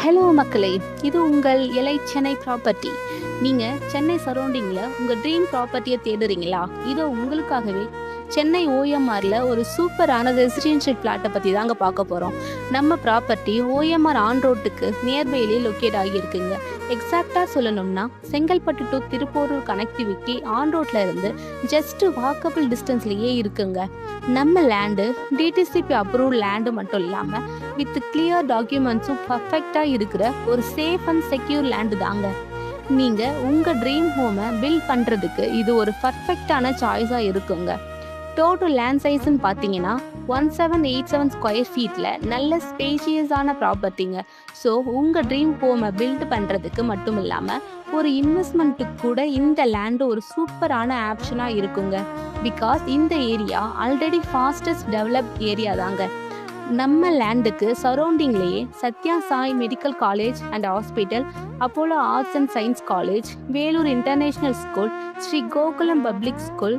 Hello மக்களே, இது உங்கள் எலை சென்னை ப்ராப்பர்ட்டி. நீங்கள் சென்னை சரௌண்டிங்கில் உங்கள் ட்ரீம் ப்ராப்பர்ட்டியை தேடுறீங்களா? இதோ உங்களுக்காகவே சென்னை ஓஎம்ஆரில் ஒரு சூப்பரான ரெசிடென்ஷியல் பிளாட்டை பற்றி தாங்க பார்க்க போகிறோம். நம்ம ப்ராப்பர்ட்டி ஓஎம்ஆர் ஆன் ரோட்டுக்கு நியர்பைலே லொக்கேட் ஆகியிருக்குங்க. எக்ஸாக்டாக சொல்லணும்னா Chengalpattu to Thiruporur connectivity on ரோட்டில் இருந்து ஜஸ்ட் வாக்கபிள் டிஸ்டன்ஸ்லேயே இருக்குங்க. நம்ம லேண்டு டிடிசிபி அப்ரூவ் லேண்டு மட்டும் இல்லாமல் வித் கிளியர் டாக்குமெண்ட்ஸும் பர்ஃபெக்டாக இருக்கிற ஒரு சேஃப் அண்ட் செக்யூர் லேண்டு தாங்க. நீங்கள் உங்கள் ட்ரீம் ஹோமை பில்ட் பண்ணுறதுக்கு இது ஒரு பர்ஃபெக்டான சாய்ஸாக இருக்குங்க. டோட்டல் லேண்ட் சைஸ்ன்னு பார்த்தீங்கன்னா 1787 ஸ்கொயர் ஃபீட்டில் நல்ல ஸ்பேஷியஸான ப்ராப்பர்ட்டிங்க. ஸோ உங்கள் ட்ரீம் ஹோமை பில்ட் பண்ணுறதுக்கு மட்டும் இல்லாமல் ஒரு இன்வெஸ்ட்மெண்ட்டுக்கு கூட இந்த லேண்டு ஒரு சூப்பரான ஆப்ஷனாக இருக்குங்க. பிகாஸ் இந்த area already fastest developed area தாங்க. நம்ம லேண்டுக்கு சரௌண்டிங்லேயே Sathya Sai medical college and hospital, Apollo arts and science college, Vellore international school, Sri Gokulam public school,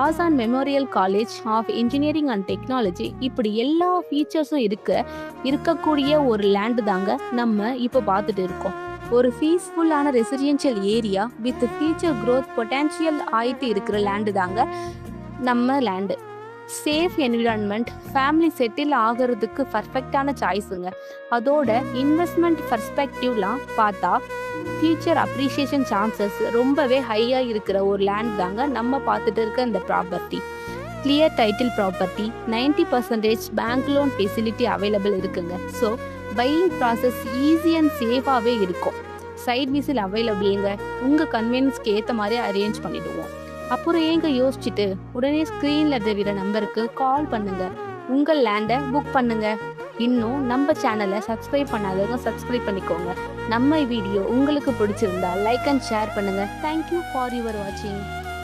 Asan memorial college of engineering and technology, இப்படி எல்லா ஃபீச்சர்ஸும் இருக்கக்கூடிய ஒரு லேண்டு தாங்க நம்ம இப்போ பார்த்துட்டு இருக்கோம். ஒரு பீஸ்ஃபுல்லான residential area with future growth potential ஆயிட்டு இருக்கிற லேண்டு தாங்க நம்ம land. Safe environment, family settle ஆகிறதுக்கு பர்ஃபெக்டான சாய்ஸுங்க. அதோட இன்வெஸ்ட்மெண்ட் பர்ஸ்பெக்டிவ்லாம் பார்த்தா ஃபியூச்சர் அப்ரிஷியேஷன் சான்சஸ் ரொம்பவே ஹையாக இருக்கிற ஒரு லேண்ட் தாங்க நம்ம பார்த்துட்டு இருக்க இந்த property. Clear title property, 90% bank loan facility available இருக்குங்க. So buying process easy and சேஃபாகவே இருக்கும். சைட் விசில் அவைலபிளுங்க. உங்கள் கன்வீனியன்ஸ்க்கு ஏற்ற மாதிரி அரேஞ்ச் பண்ணிவிடுவோம். அப்புறம் ஏங்க யோசிச்சுட்டு உடனே ஸ்க்ரீனில் தெரிகிற நம்பருக்கு கால் பண்ணுங்க, உங்கள் லேண்டை புக் பண்ணுங்க. இன்னும் நம்ம சேனலை சப்ஸ்கிரைப் பண்ணாதவங்க சப்ஸ்கிரைப் பண்ணிக்கோங்க. நம்ம வீடியோ உங்களுக்கு பிடிச்சிருந்தா லைக் அண்ட் ஷேர் பண்ணுங்க. தேங்க்யூ ஃபார் யுவர் வாட்சிங்.